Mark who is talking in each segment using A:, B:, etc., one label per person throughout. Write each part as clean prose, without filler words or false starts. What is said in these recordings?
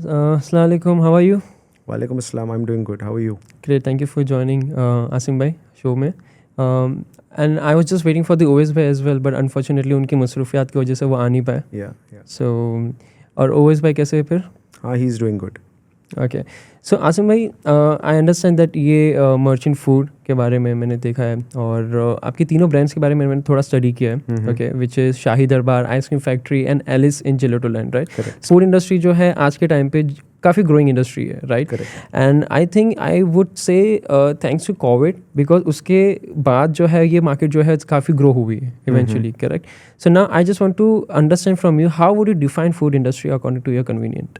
A: Assalamu alaikum. How are you?
B: Walaikum assalam. I'm doing good. How are you?
A: Great. Thank you for joining Asim bhai show में. And I was just waiting for the OS bhai as well, but unfortunately उनकी मसरूफियात की वजह से वो आ नहीं पाए.
B: Yeah.
A: So और OS भाई कैसे है फिर?
B: He's doing good.
A: Okay. So Asim भाई, I understand that ये मर्चेंट फूड के बारे में मैंने देखा है और आपकी तीनों ब्रांड्स के बारे में मैंने थोड़ा स्टडी किया है. Okay, which is Shahi Darbar, ice cream factory and Alice in gelato land, right? Food industry जो है आज के टाइम पे काफ़ी ग्रोइंग इंडस्ट्री है, right? And I think I would say thanks to Covid, because उसके बाद जो है ये मार्केट जो है काफ़ी ग्रो हुई है eventually, correct? So now I just want to understand from you, how would you define food industry according to your convenient?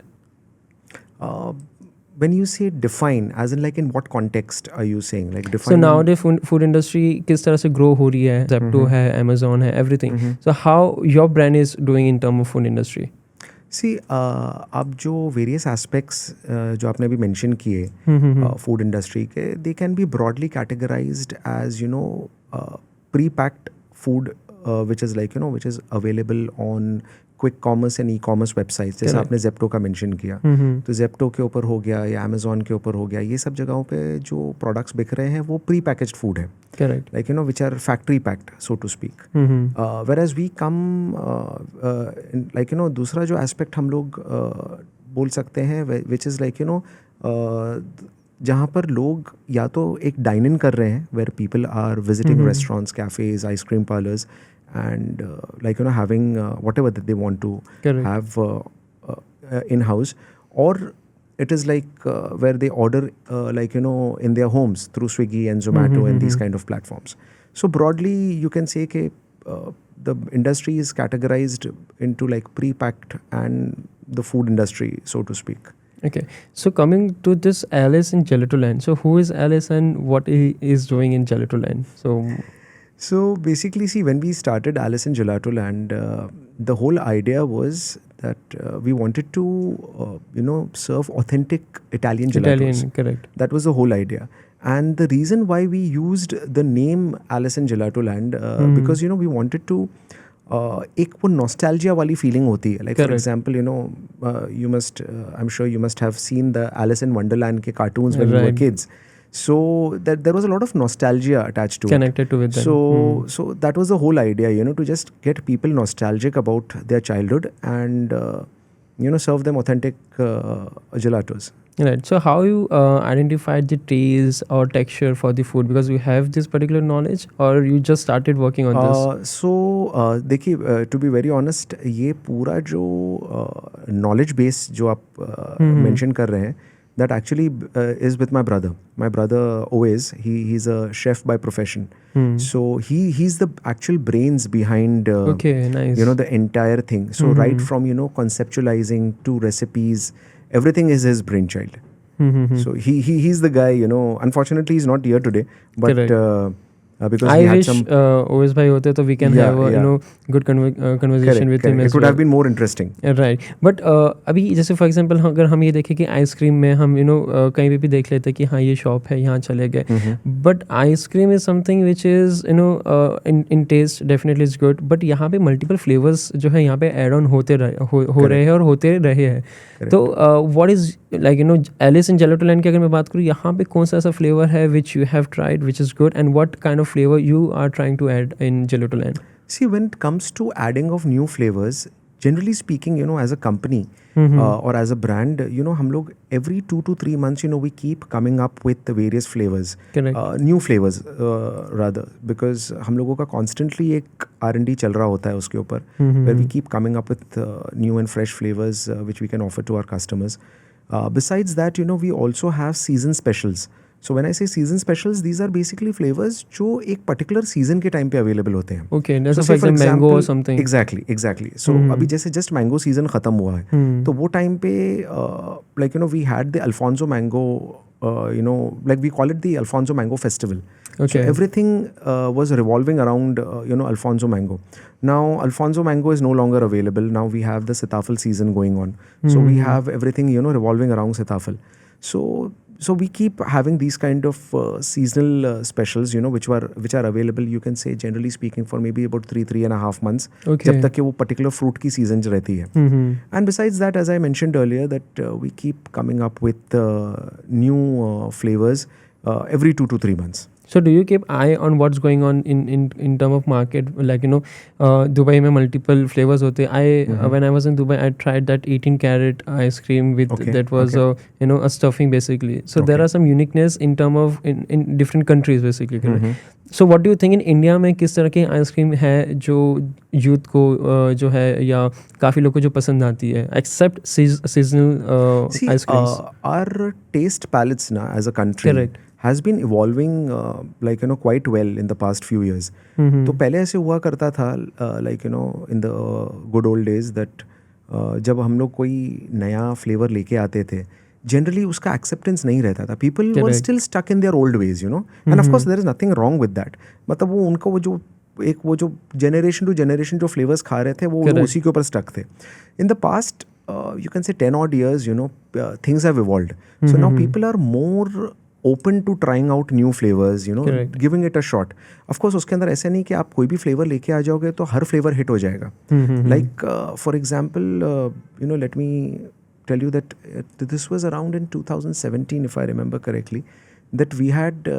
B: When you say define, as in like in what context are you saying? Like define.
A: So nowadays food industry किस तरह से grow हो रही है? Zepto है, Amazon है, everything. So how your brand is doing in terms of food industry?
B: See, अब जो various aspects जो आपने अभी mention किए food industry के, they can be broadly categorized as pre-packed food, which is like which is available on quick commerce and e commerce websites, जैसे आपने Zepto का मेंशन किया, तो जेप्टो के ऊपर हो गया या अमेजोन के ऊपर हो गया, ये सब जगहों पे जो प्रोडक्ट्स बिक रहे हैं वो प्री पैकेज्ड फूड है,
A: correct?
B: Like which are factory packed, so to speak. Whereas we come like दूसरा जो एस्पेक्ट हम लोग बोल सकते हैं, विच इज़ लाइक जहाँ पर लोग या तो एक डाइन इन कर रहे हैं, where people are visiting restaurants, cafes, ice cream parlours, and having whatever that they want to have in house, or it is like where they order in their homes through Swiggy and Zomato and these kind of platforms. So broadly you can say the industry is categorized into like pre-packed and the food industry, so to speak.
A: Okay, so coming to this Alice in Gelato Land, so who is Alice and what he is doing in Gelato Land?
B: So basically, see, when we started Alice in Gelato Land, the whole idea was that we wanted to, serve authentic Italian gelatos.
A: Italian, correct.
B: That was the whole idea. And the reason why we used the name Alice in Gelato Land, because, we wanted to, एक वो nostalgia वाली feeling होती है. Like, for example, you must, I'm sure you must have seen the Alice in Wonderland के cartoons when we were kids. So that there was a lot of nostalgia attached to
A: connected to it.
B: So that was the whole idea, to just get people nostalgic about their childhood and serve them authentic gelatos.
A: Right. So how you identified the taste or texture for the food, because you have this particular knowledge, or you just started working on this?
B: So देखिए, to be very honest, ये पूरा जो knowledge base जो आप mention कर रहे हैं, that actually is with my brother. My brother always, he's a chef by profession. So he's the actual brains behind
A: okay, nice.
B: The entire thing. So right from conceptualizing to recipes, everything is his brainchild. So he's the guy. Unfortunately he's not here today, but because
A: I
B: we had
A: wish
B: some
A: OS bhai hote to we can have good conversation with him as well.
B: It would have been more interesting.
A: Right. But अभी जैसे for example अगर हम ये देखें कि ice cream में हम कहीं पे भी देख लेते हैं कि हाँ ये शॉप है, यहाँ चले गए, but ice cream is something which is in taste definitely is good, but यहाँ पे मल्टीपल फ्लेवर्स जो है यहाँ पे एड ऑन होते हो रहे हैं और होते रहे हैं. तो what is like Alice in gelato land की अगर मैं बात करूँ, यहाँ पे कौन सा ऐसा फ्लेवर है which you have tried which is good, and what kind of flavor you are trying to add in Gelato Land?
B: See, when it comes to adding of new flavors, generally speaking, as a company or as a brand, हम लोग every 2 to 3 months, we keep coming up with the various flavors.
A: Correct.
B: New flavors rather, because हम लोगों का constantly एक R&D चल रहा होता है उसके ऊपर, where we keep coming up with new and fresh flavors which we can offer to our customers. Besides that, we also have season specials. So when I say season specials, these are basically flavors जो एक particular season के time पे available होते हैं.
A: Okay, so for example mango or something.
B: Exactly. So अभी जैसे just mango season खत्म हुआ है, तो वो time पे like we had the Alfonso mango, like we call it the Alfonso mango festival.
A: Okay.
B: So everything was revolving around Alfonso mango. Now Alfonso mango is no longer available. Now we have the Sitafal season going on. So we have everything revolving around Sitafal. So so we keep having these kind of seasonal specials, you know, which are available, you can say, generally speaking, for maybe about 3.5 months,
A: Okay.
B: जब तक कि वो particular fruit की season रहती है. And besides that, as I mentioned earlier, that we keep coming up with new flavors every 2 to 3 months.
A: So do you keep eye on what's going on in term of market? Like, you know, Dubai में multiple flavors होते हैं. When I was in Dubai, I tried that 18 karat ice cream with
B: Okay,
A: that was you know, a stuffing basically. So there
B: Okay.
A: are some uniqueness in term of in different countries basically. So what do you think in India में किस तरह की ice cream है जो youth को जो है या काफ़ी लोगों को जो पसंद आती है, except seasonal
B: See,
A: ice creams?
B: our taste palettes now as a country
A: Correct.
B: has been evolving like, you know, quite well in the past few years. तो पहले ऐसे हुआ करता था, like, you know, in the good old days, that जब हम लोग कोई नया फ्लेवर लेके आते थे, जनरली उसका एक्सेप्टेंस नहीं रहता था. People were still stuck in their old ways, you know, and of course there is nothing wrong with that. मतलब वो उनको वो जो जनरेशन टू जनरेशन जो फ्लेवर्स खा रहे थे वो उसी के ऊपर स्टक थे. In the past you can say 10 odd years, you know, things have evolved. So now people are more open to trying out new flavors, you know,
A: Correct.
B: giving it a shot. Of course, उसके अंदर ऐसा नहीं कि आप कोई भी flavour लेके आ जाओगे तो हर फ्लेवर हिट हो जाएगा. Like for example, you know, let me tell you that this was around in 2017, if I remember correctly, that we had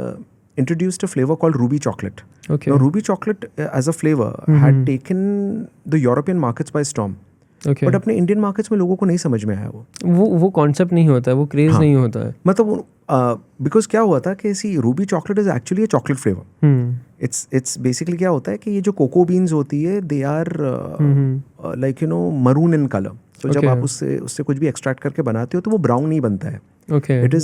B: introduced a flavor called Ruby Chocolate.
A: Okay.
B: Now, Ruby Chocolate as a flavor had taken the European markets by storm.
A: Okay.
B: But अपने Indian markets में लोगों को नहीं समझ में आया
A: वो concept नहीं होता है, वो क्रेज नहीं होता है.
B: मतलब बिकॉज क्या हुआ था कि see ruby chocolate is actually a chocolate flavour. It's basically क्या होता है कि ये जो कोको बीन्स होती है, they are like, you know, maroon in colour. तो जब आप उससे कुछ भी एक्सट्रैक्ट करके बनाते हो तो वो ब्राउन नहीं बनता है.
A: Okay.
B: It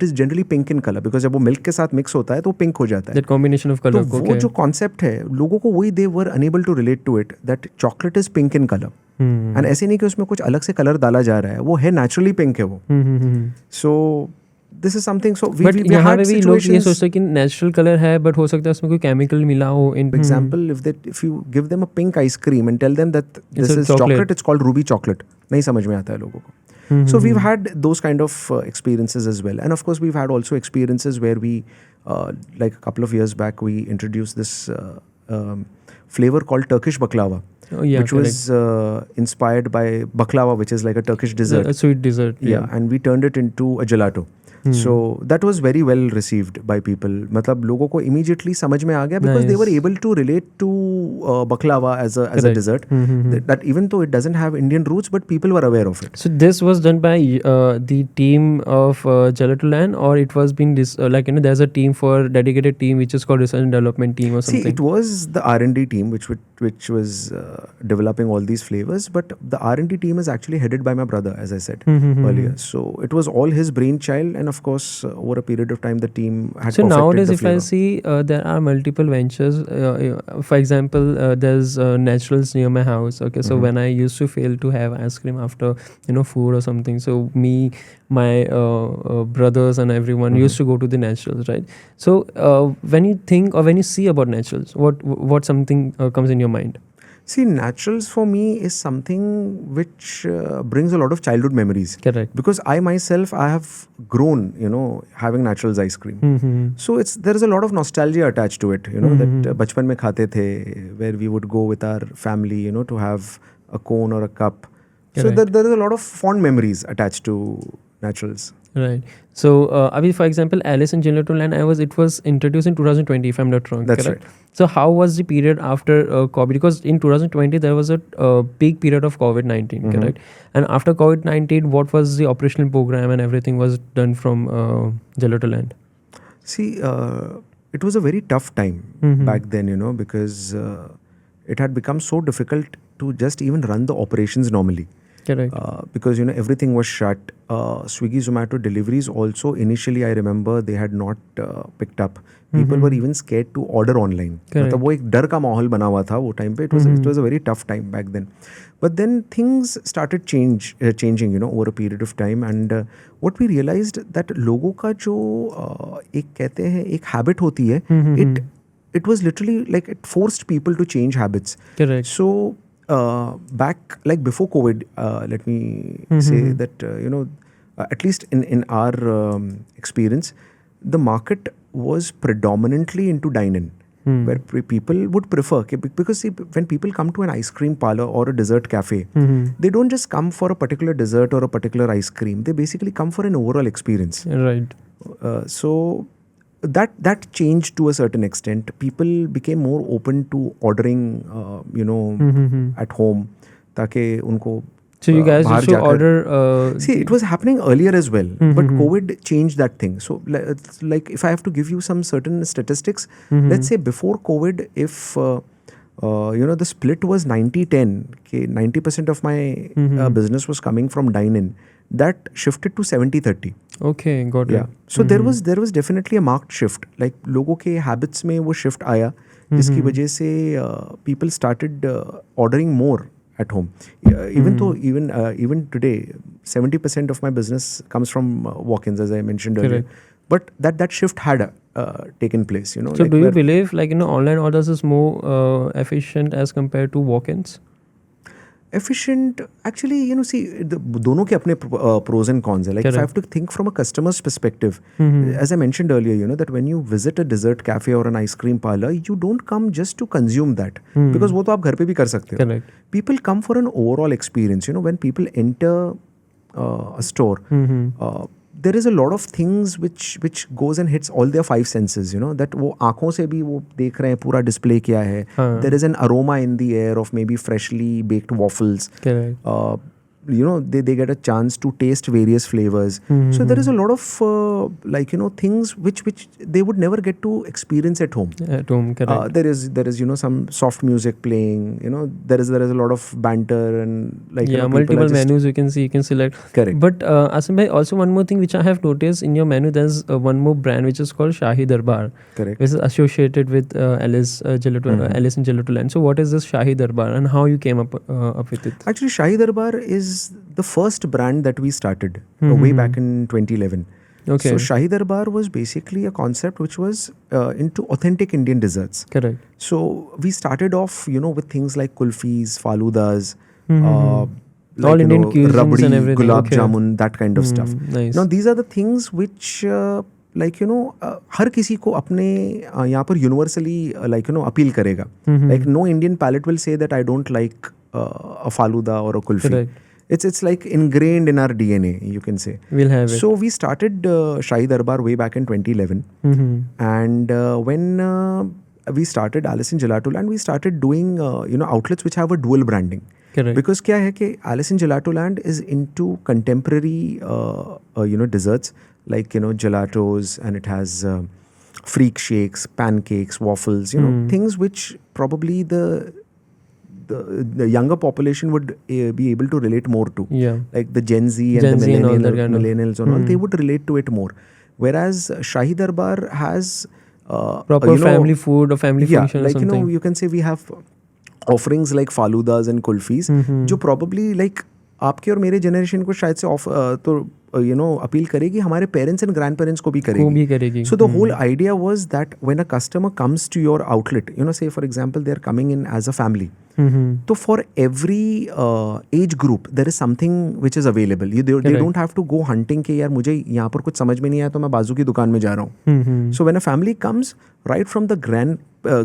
B: is generally pink in color because जब वो मिल्क के साथ मिक्स होता है तो पिंक हो जाता है.
A: That combination of color.
B: तो वो जो कॉन्सेप्ट है, लोगों को वही they were unable to relate to it, that chocolate is pink in color. And ऐसे नहीं कि उसमें कुछ अलग से कलर डाला जा रहा है, वो है नेचुरली पिंक है वो. So this is something. So we
A: यहाँ
B: had
A: पे भी लोग ये
B: situations.
A: सोचते हैं कि नेचुरल कलर है, बट हो सकता है उसमें कोई केमिकल मिला हो.
B: For example, if you give them a pink ice cream and tell them that this
A: a
B: is chocolate, it's called Ruby chocolate, नहीं समझ में आता है लोगों को. So we've had those kind of experiences as well. And of course, we've had also experiences where we, like a couple of years back, we introduced this flavor called Turkish baklava, which was inspired by baklava, which is like a Turkish dessert.
A: A sweet dessert.
B: Yeah, and we turned it into a gelato. So that was very well received by people. मतलब लोगों को immediately समझ में आ गया because they were able to relate to baklava as a dessert. That even though it doesn't have Indian roots, but people were aware of it.
A: So this was done by the team of Gelatoland, or it was being like, you know, there's a team for dedicated team which is called research and development team or something.
B: See, it was the R&D team which was developing all these flavors, but the R&D team is actually headed by my brother, as I said earlier. So it was all his brainchild, and of course, over a period of time, the team had
A: so
B: perfected
A: nowadays,
B: the
A: if
B: flavor.
A: I see, there are multiple ventures. For example, there's Naturals near my house. Okay, so when I used to fail to have ice cream after, you know, food or something, so me, my brothers and everyone used to go to the Naturals, right? So when you think or when you see about Naturals, what something comes in your mind?
B: See, Naturals for me is something which brings a lot of childhood memories.
A: Correct.
B: Because I myself, I have grown, you know, having Naturals ice cream. So there is a lot of nostalgia attached to it, you know, that bachpan mein khate the, where we would go with our family, you know, to have a cone or a cup. So there is a lot of fond memories attached to Naturals.
A: Right. So, Abhi, for example, Alice in Gelatoland, it was introduced in 2020, if I'm not wrong.
B: That's
A: correct?
B: right.
A: So, how was the period after COVID? Because in 2020, there was a peak period of COVID-19, correct? And after COVID-19, what was the operational program and everything was done from Gelatoland?
B: See, it was a very tough time back then, you know, because it had become so difficult to just even run the operations normally.
A: Correct.
B: Because, you know, everything was shut. Swiggy, Zomato deliveries also, initially I remember they had not picked up. People were even scared to order online. मतलब वो एक डर का माहौल बना हुआ था वो टाइम पे. It was a very tough time back then. But then things started changing, you know, over a period of time. And what we realized that लोगों का जो एक कहते हैं एक habit होती है, it was literally like it forced people to change habits.
A: Correct.
B: So back like before COVID, let me say that, you know, at least in our experience, the market was predominantly into dine-in, where people would prefer, because see, when people come to an ice cream parlor or a dessert cafe, they don't just come for a particular dessert or a particular ice cream. They basically come for an overall experience.
A: Right.
B: So that changed to a certain extent. People became more open to ordering, at home, ताकि उनको
A: So you guys
B: बाहर
A: used to
B: जाकर-
A: order.
B: See, it was happening earlier as well, but COVID changed that thing. So, it's like if I have to give you some certain statistics, let's say before COVID, if the split was 90-10, okay, 90% of my business was coming from dine-in, that shifted to 70-30.
A: Okay, got it.
B: Yeah. So there was definitely a marked shift. Like लोगों के habits में वो shift आया, जिसकी वजह से people started ordering more at home. Even though even today 70% of my business comes from walk-ins, as I mentioned earlier.
A: Correct.
B: But that shift had taken place.
A: So
B: like
A: do you
B: where-
A: believe online orders is more efficient as compared to walk-ins?
B: efficient, actually, see, दोनों के अपने pros and cons है. Like if I have to think from a customer's perspective, as I mentioned earlier, that when you visit a dessert cafe or an ice cream parlor, you don't come just to consume that, because वो तो आप घर पे भी कर सकते हो.
A: Correct.
B: People come for an overall experience. When people enter a store, there is a lot of things which goes and hits all their five senses. That वो आँखों से भी वो देख रहे हैं पूरा display क्या है. There is an aroma in the air of maybe freshly baked waffles.
A: Correct.
B: They get a chance to taste various flavors. So there is a lot of things which they would never get to experience at home.
A: At home, correct.
B: There is some soft music playing. There is a lot of banter and people
A: multiple
B: are just-
A: menus you can select.
B: Correct.
A: But Asim bhai, also one more thing which I have noticed in your menu, there's one more brand which is called Shahi Darbar,
B: Correct.
A: which is associated with Alice Alice in Gelato Land. So what is this Shahi Darbar and how you came up with it?
B: Actually, Shahi Darbar is the first brand that we started way back in 2011.
A: Okay.
B: So Shahi Darbar was basically a concept which was into authentic Indian desserts.
A: Correct.
B: So we started off, with things like kulfis, faludas,
A: All Indian cuisines
B: rabdi,
A: and everything.
B: gulab
A: Okay.
B: jamun, that kind of stuff.
A: Nice.
B: Now these are the things which हर किसी को अपने यहाँ पर universally appeal करेगा. Like no Indian palate will say that I don't like a faluda or a kulfi.
A: Correct.
B: It's like ingrained in our DNA, you can say.
A: We'll have it.
B: So we started Shahi Darbar way back in 2011. And when we started Alice in Gelato Land, we started doing outlets which have a dual branding.
A: Correct.
B: Because क्या है कि Alice in Gelato Land is into contemporary desserts like gelatos, and it has freak shakes, pancakes, waffles, things which probably the younger population would be able to relate more to.
A: Yeah.
B: Like the Gen Z and
A: Gen
B: the
A: Z and all that kind of-
B: millennials and all, they would relate to it more. Whereas Shahi Darbar has
A: Proper family food or family function or
B: like
A: something.
B: you can say we have offerings like faludas and kulfis, जो probably like आपके और मेरे generation को शायद से तो appeal करेगी, हमारे parents and grandparents को भी करेगी. So the whole idea was that when a customer comes to your outlet, say for example they are coming in as a family, so for every age group there is something which is available. They don't have to go hunting कि यार मुझे यहाँ पर कुछ समझ में नहीं आया तो मैं बाजू की दुकान में जा रहा हूँ. So when a family comes, right from the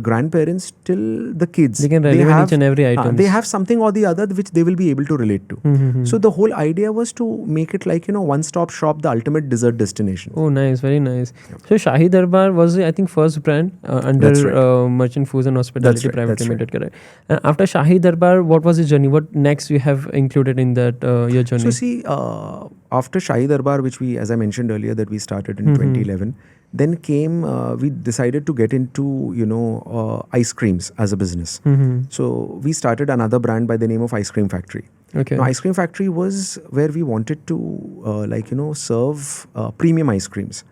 B: grandparents till the kids,
A: They can relate each and every item.
B: they have something or the other which they will be able to relate to. So the whole idea was to make it like one-stop shop, the ultimate dessert destination.
A: Oh, nice, very nice. So Shahi Darbar was, I think, first brand under
B: That's right.
A: Merchant Foods and Hospitality
B: That's right,
A: Private
B: that's
A: Limited, correct? And after Shahi Darbar, what was the journey? What next you have included in that your journey?
B: So see, after Shahi Darbar, which we, as I mentioned earlier, that we started in 2011, then came, we decided to get into, ice creams as a business. So we started another brand by the name of Ice Cream Factory.
A: Okay.
B: Now, Ice Cream Factory was where we wanted to, serve premium ice creams,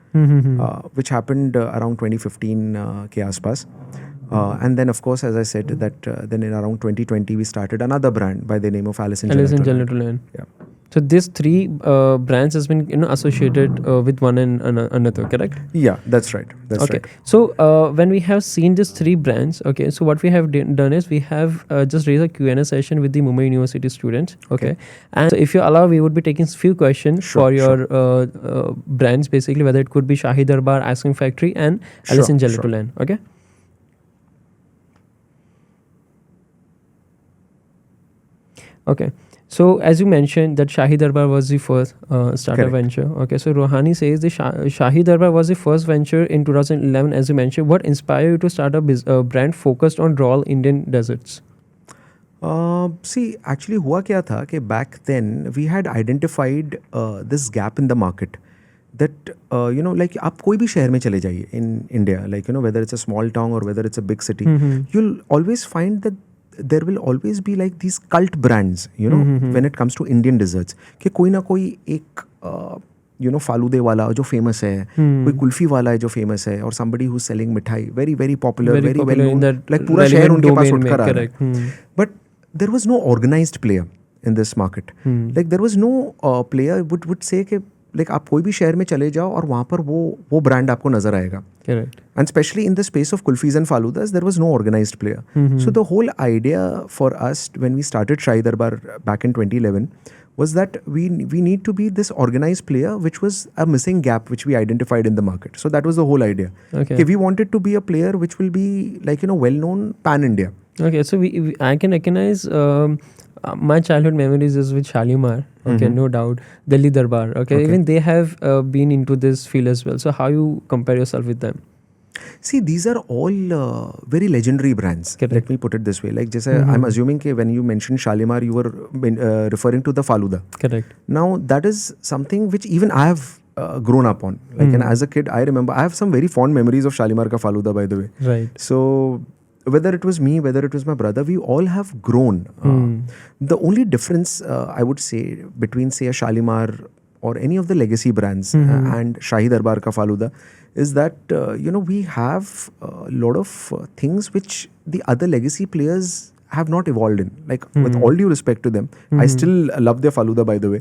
B: which happened around 2015 ke aspas. And then, of course, as I said, that then in around 2020, we started another brand by the name of Alice in
A: Alice in
B: Gelato Land.
A: Gelato Land.
B: Yeah.
A: So these three brands has been associated with one and another, correct?
B: Yeah, that's right. That's
A: Okay.
B: right.
A: So when we have seen these three brands, okay, so what we have done is we have just raised a Q&A session with the Mumbai University students, okay, and so if you allow, we would be taking few questions
B: Sure,
A: for your brands, basically, whether it could be Shahi Darbar, Ice Cream Factory, and Alice in Gelato Land, okay. Okay. So as you mentioned that Shahi Darbar was the first startup
B: Correct.
A: venture. Okay. So Rohani says the Shahi Darbar was the first venture in 2011, as you mentioned. What inspired you to start a brand focused on raw Indian desserts?
B: See, actually हुआ क्या था कि back then we had identified this gap in the market that like आप कोई भी शहर में चले जाइए in India, like whether it's a small town or whether it's a big city, you'll always find that there will always be like these cult brands, when it comes to Indian desserts, कि कोई ना कोई एक फालूदे वाला जो famous है, कोई कुल्फी वाला है जो फेमस है, और somebody who's selling मिठाई, very very popular, very well known, like पूरा शहर उनके पास उठकर आ रहा है. But there was no organized player in this market. Like there was no player would say कि like आप कोई भी शहर में चले जाओ और वहाँ पर वो ब्रांड आपको नजर आएगा.
A: Correct.
B: And especially in the space of kulfis and faludas, there was no organized player. So the whole idea for us when we started Shahi Darbar back in 2011 was that we need to be this organized player, which was a missing gap which we identified in the market. So that was the whole idea.
A: Okay.
B: We wanted to be a player which will be like well known pan India.
A: Okay, so I can recognize my childhood memories is with Shalimar. Okay, no doubt. Delhi Darbar. Okay, even they have been into this field as well. So how you compare yourself with them?
B: See, these are all very legendary brands.
A: Correct.
B: Let me put it this way. Like, just I'm assuming that when you mentioned Shalimar, you were referring to the Faluda.
A: Correct.
B: Now, that is something which even I have grown up on. Like, and as a kid, I remember, I have some very fond memories of Shalimar ka Faluda, by the way.
A: Right.
B: So, whether it was me, whether it was my brother, we all have grown. The only difference, I would say, between, say, a Shalimar or any of the legacy brands and Shahi Darbar ka Faluda is that, we have a lot of things which the other legacy players have not evolved in. Like, with all due respect to them, I still love their Faluda, by the way.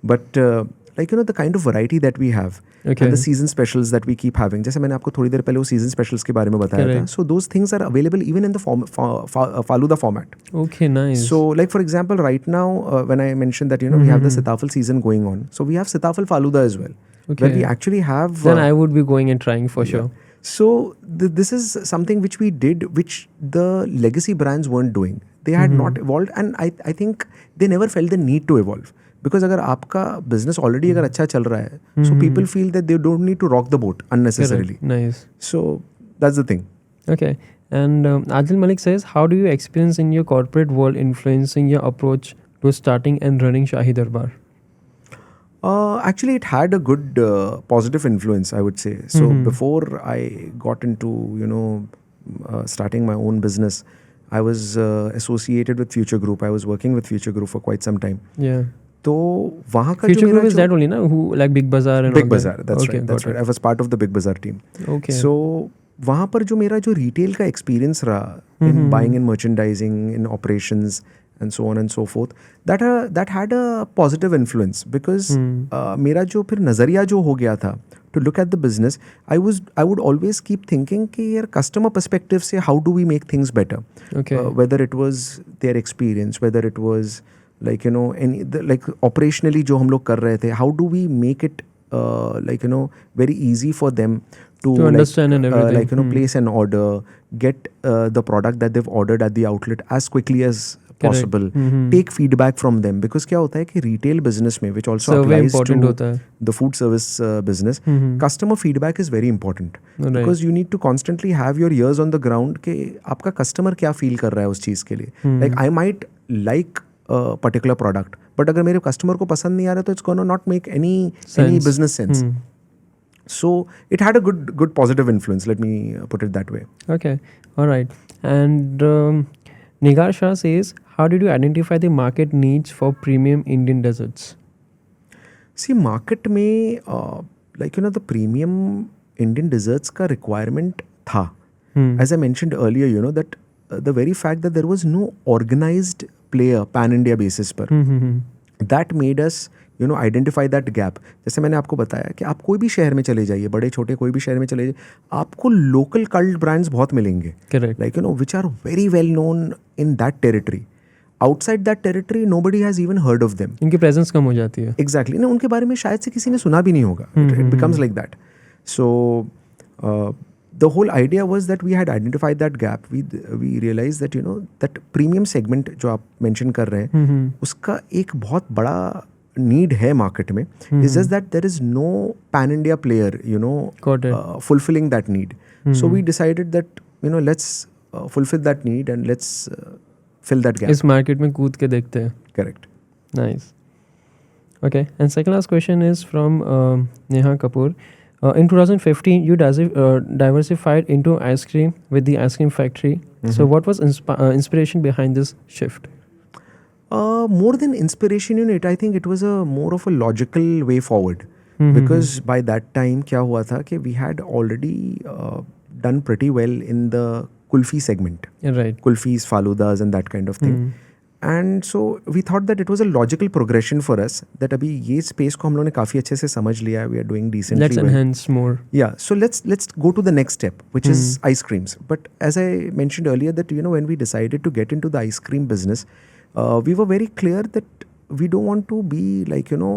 B: But, the kind of variety that we have and the season specials that we keep having. जैसे मैंने आपको थोड़ी देर पहले वो season specials के बारे में बताया था. So those things are available even in the Faluda format.
A: Okay, nice.
B: So like for example, right now when I mentioned that we have the Sitafal season going on, so we have Sitafal Faluda as well, where we actually have.
A: Then I would be going and trying for sure.
B: So this is something which we did, which the legacy brands weren't doing. They had not evolved, and I think they never felt the need to evolve. Because अगर आपका business already अगर अच्छा चल रहा है, so people feel that they don't need to rock the boat unnecessarily.
A: Correct. Nice.
B: So that's the thing.
A: Okay. And Adil Malik says, how do you experience in your corporate world influencing your approach to starting and running Shahi Darbar?
B: Actually, it had a good positive influence, I would say. So before I got into starting my own business, I was associated with Future Group. I was working with Future Group for quite some time.
A: Yeah.
B: तो वहाँ का
A: Future Group is that only, na? Who like Big Bazaar and
B: Big
A: all
B: Bazaar,
A: that?
B: that's
A: Okay,
B: right. That's right. I was part of the Big Bazaar team.
A: Okay.
B: So वहाँ पर जो मेरा जो retail का experience रहा in buying and merchandising, in operations and so on and so forth, that had a positive influence because मेरा जो फिर नज़रिया जो हो गया था to look at the business, I would always keep thinking कि यार customer perspective से how do we make things better?
A: Okay.
B: Whether it was their experience, whether it was like like operationally जो हम लोग कर रहे थे, how do we make it very easy for them to
A: understand and everything.
B: place an order, get the product that they've ordered at the outlet as quickly as possible, take feedback from them, because क्या होता है कि retail business में, which also applies to the food service business, customer feedback is very important. Because you need to constantly have your ears on the ground कि आपका customer क्या feel कर रहा है उस चीज़ के लिए. Like I might like a particular product, but अगर मेरे customer को पसंद नहीं आ रहा तो it's gonna not make any business sense. So it had a good positive influence, let me put it that way.
A: Okay, all right. And Nigar Shah says, how did you identify the market needs for premium Indian desserts?
B: See, market में the premium Indian desserts का requirement था. As I mentioned earlier, that the very fact that there was no organized player pan India basis पर, that made us you know identify that gap. जैसे मैंने आपको बताया कि आप कोई भी शहर में चले जाइए, बड़े छोटे कोई भी शहर में चले जाइए, आपको लोकल कल्ट ब्रांड्स बहुत मिलेंगे,
A: correct,
B: like you know which are very well known in that territory. Outside that territory nobody has even heard of them.
A: इनकी प्रेजेंस कम हो जाती है.
B: एग्जैक्टली ना, उनके बारे में शायद से किसी ने सुना भी नहीं होगा. It becomes like that. So the whole idea was that we had identified that gap. We realized that, you know, that premium segment जो आप mention कर रहे हैं, उसका एक बहुत बड़ा need है market में. It's just that there is no pan India player, you know, fulfilling that need. So we decided that, you know, let's fulfill that need and let's fill that gap.
A: इस market में कूद के देखते हैं.
B: Correct.
A: Nice. Okay, and second last question is from Neha Kapoor. In 2015, you diversified into ice cream with the Ice Cream Factory. So what was inspiration behind this shift?
B: More than inspiration in it, I think it was more of a logical way forward. Because by that time, क्या हुआ था कि we had already done pretty well in the kulfi segment.
A: Right.
B: Kulfis, faludas and that kind of thing. And so we thought that it was a logical progression for us that अभी ये space को हम लोगों ने काफ़ी अच्छे से समझ लिया है. We are doing decently
A: Let's
B: well.
A: enhance more.
B: Yeah, so let's go to the next step, which is ice creams. But as I mentioned earlier, that, you know, when we decided to get into the ice cream business, we were very clear that we don't want to be like, you know,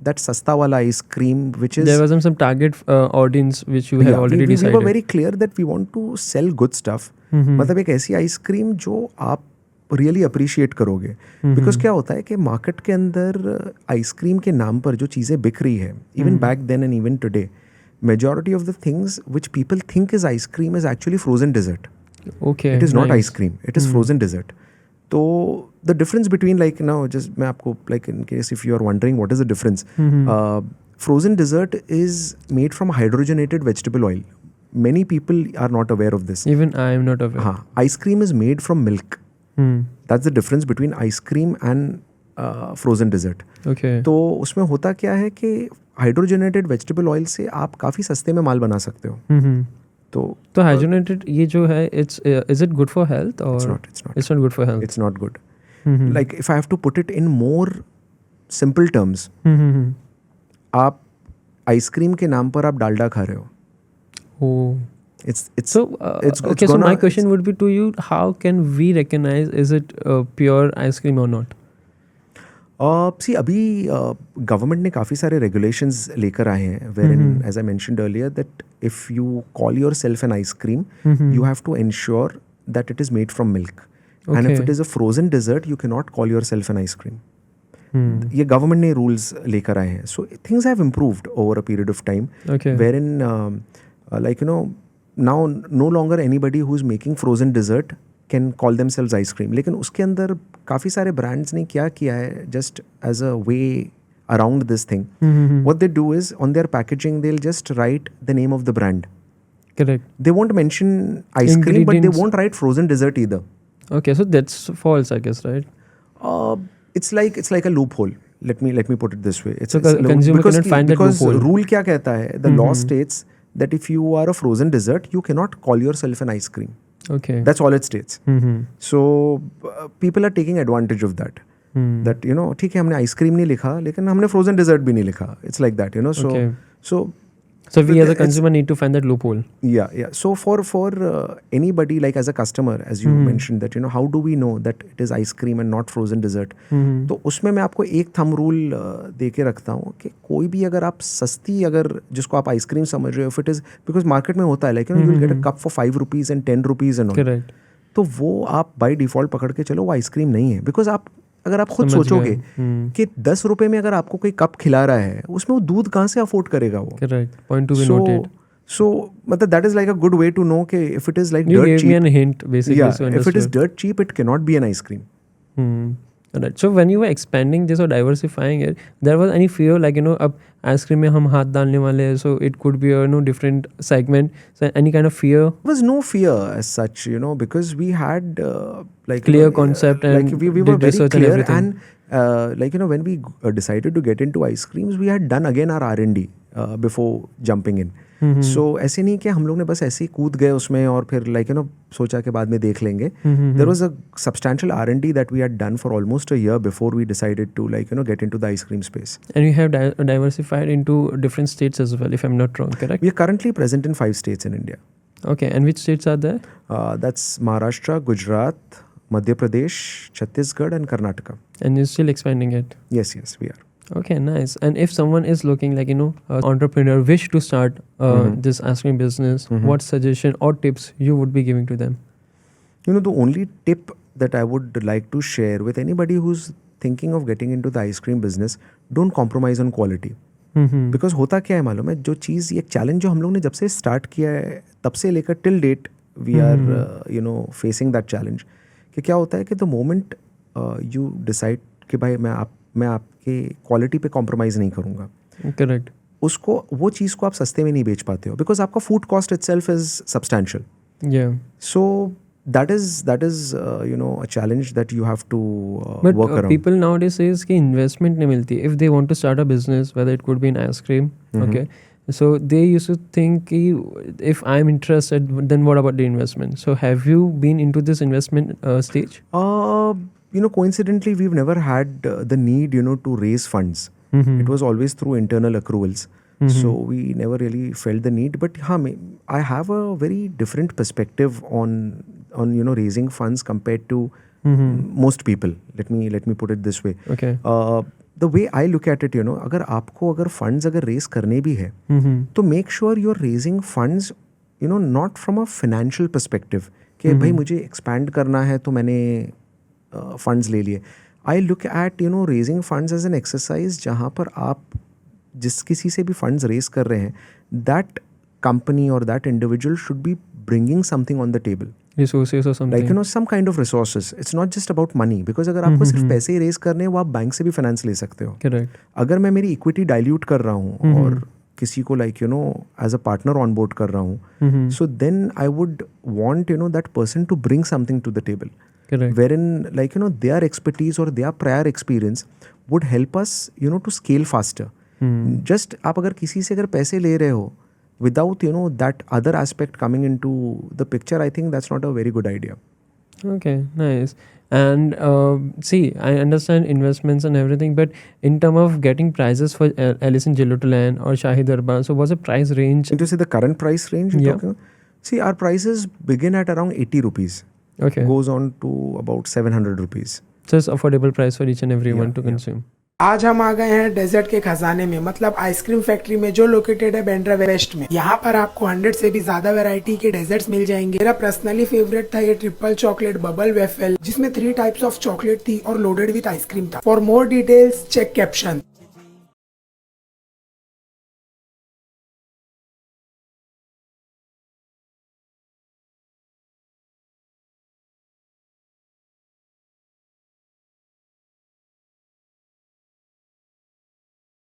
B: that sasta wala ice cream, which is...
A: There was some target audience which you have already decided.
B: We were very clear that we want to sell good stuff. मतलब एक ऐसी ice cream जो आप really appreciate करोगे. Because क्या होता है कि मार्केट के अंदर आइसक्रीम के नाम पर जो चीज़ें बिक रही है, even back then and even today, majority of the things which people think is ice cream is actually frozen dessert.
A: Okay,
B: it is not ice cream, it is frozen dessert. तो the difference between, like now just मैं आपको, like in case if you are wondering what is the difference, frozen dessert is made from hydrogenated vegetable oil. Many people are not aware of this.
A: Even I am not aware.
B: हाँ, ice cream is made from milk. That's the difference between ice cream and frozen dessert.
A: Okay.
B: तो उसमें होता क्या है कि hydrogenated vegetable oil से आप काफ़ी सस्ते में माल बना सकते हो. तो
A: हाइड्रोजनेटेड ये जो है, is it good for health or it's not good for health?
B: It's not good. Like if I have to put it in more simple terms, आप आइसक्रीम के नाम पर आप डालडा खा रहे हो.
A: Oh.
B: It's
A: okay, so my question would be to you, how can we recognize is it pure ice cream or not?
B: See, अभी government ने काफ़ी सारे regulations लेकर आए हैं, wherein as I mentioned earlier that if you call yourself an ice cream, you have to ensure that it is made from milk. And if it is a frozen dessert, you cannot call yourself an ice cream. ये government ने rules लेकर आए हैं. So things have improved over a period of time, wherein like, you know, now no longer anybody who's making frozen dessert can call themselves ice cream. लेकिन उसके अंदर काफ़ी सारे brands ने क्या किया है, just as a way around this thing, what they do is on their packaging they'll just write the name of the brand.
A: Correct.
B: They won't mention ice cream, but they won't write frozen dessert either.
A: Okay, so that's false, I guess, right?
B: It's like a loophole. Let me put it this way.
A: So consumer cannot find that loophole.
B: Because rule क्या कहता है? The law states that if you are a frozen dessert, you cannot call yourself an ice cream.
A: Okay.
B: That's all it states. So people are taking advantage of that. That, you know, ठीक है, हमने ice cream नहीं लिखा, लेकिन हमने frozen dessert भी नहीं लिखा. It's like that, you know. So
A: we as a consumer need to find that loophole.
B: Yeah. So for anybody, like as a customer, as you mentioned that, you know, how do we know that it is ice cream and not frozen dessert? तो उसमें मैं आपको एक thumb rule दे के रखता हूँ कि कोई भी अगर आप सस्ती, अगर जिसको आप आइसक्रीम समझ रहे हो, if it is, because market में होता है, like, you know, you'll get a cup for 5 rupees and 10 rupees and all.
A: Correct.
B: तो वो आप by default पकड़ के चलो, वो आइसक्रीम नहीं है. Because आप अगर आप खुद सोचोगे कि 10 रुपए में अगर आपको कोई कप खिला रहा है, उसमें वो दूध कहाँ से अफोर्ड करेगा वो?
A: Correct. Point to be noted.
B: So मतलब that is like a good way to know कि if it is like
A: you
B: dirt
A: gave
B: cheap.
A: me a hint basically.
B: Yeah,
A: so
B: if it is dirt cheap, it cannot be an ice cream.
A: Right. So when you were expanding this or diversifying it, there was any fear like, you know, अब ice cream में हम हाथ डालने वाले हैं, so it could be a different segment. So any kind of fear?
B: There was no fear as such, you know, because we had like
A: clear concept and
B: like we were
A: did
B: very
A: research
B: clear
A: and everything.
B: and like, you know, when we decided to get into ice creams, we had done again our R&D before jumping in. सो ऐसे नहीं कि हम लोग ने बस ऐसे ही कूद गए उसमें और फिर लाइक सोचा कि बाद में देख लेंगे. There was a substantial R&D that we had done for almost a year before we decided to get into the ice cream space.
A: And you have diversified into different states as well, if I'm not wrong, correct?
B: We are currently present in 5 states in India.
A: Okay, and which states are there?
B: That's Maharashtra, Gujarat, Madhya Pradesh, Chhattisgarh and Karnataka.
A: And you're still expanding it?
B: Yes, we are.
A: Okay, nice. And if someone is looking like, an entrepreneur, wish to start this ice cream business, what suggestion or tips you would be giving to them?
B: The only tip that I would like to share with anybody who's thinking of getting into the ice cream business, don't compromise on quality. Because होता क्या है मालूम है, जो चीज़ ये challenge जो हम लोग ने जब से स्टार्ट किया है तब से लेकर till date we are facing that challenge. कि क्या होता है कि द मोमेंट यू डिसाइड कि भाई मैं आपके क्वालिटी पे कॉम्प्रोमाइज़ नहीं करूँगा,
A: करेक्ट,
B: उसको वो चीज़ को आप सस्ते में नहीं बेच पाते हो बिकॉज आपका food cost itself is substantial. So that is a challenge that you have to work around.
A: People nowadays says कि investment नहीं मिलती if they want to start a business, whether it could be in ice cream. Okay, so they used to think कि if I'm interested, then what about the investment? So have you been into this investment stage?
B: Coincidentally we've never had the need to raise funds. It was always through internal accruals. So we never really felt the need, but I have a very different perspective on raising funds compared to most people. Let me put it this way.
A: Okay.
B: The way I look at it, अगर funds अगर raise करने भी है, तो make sure you're raising funds, not from a financial perspective. कि भाई मुझे expand करना है तो मैंने funds ले लिए. I look at raising funds as an exercise जहाँ पर आप जिस किसी से भी funds raise कर रहे हैं, that company or that individual should be bringing something on the table.
A: Resources or something.
B: Like some kind of resources. It's not just about money. Because अगर आपको सिर्फ पैसे ही raise करने हैं, वो आप बैंक से भी finance ले सकते हो.
A: Correct.
B: अगर मैं मेरी equity dilute कर रहा हूँ और किसी को as a partner on board कर रहा हूँ, so then I would want that person to bring something to the table.
A: Correct.
B: Wherein their expertise or their prior experience would help us to scale faster. Just आप अगर किसी से अगर पैसे ले रहे हो without that other aspect coming into the picture, I think that's not a very good idea.
A: Okay, nice. And see, I understand investments and everything, but in terms of getting prices for Alice in Gelato-Land or Shahi Darbar, so what's the price range?
B: To say the current price range you're talking? See, our prices begin at around 80 rupees.
A: Okay.
B: Goes on to about 700 rupees.
A: So it's affordable price for each and everyone to consume.
C: आज हम आ गए हैं desert के खजाने में, मतलब ice cream factory में, जो लोकेटेड है बांद्रा वेस्ट में. यहाँ पर आपको 100 से भी ज्यादा वैरायटी के डेजर्ट्स मिल जाएंगे. मेरा पर्सनली फेवरेट था ये ट्रिपल चॉकलेट बबल वेफल, जिसमें 3 टाइप्स ऑफ चॉकलेट थी और लोडेड विद आइसक्रीम था. For more details check caption.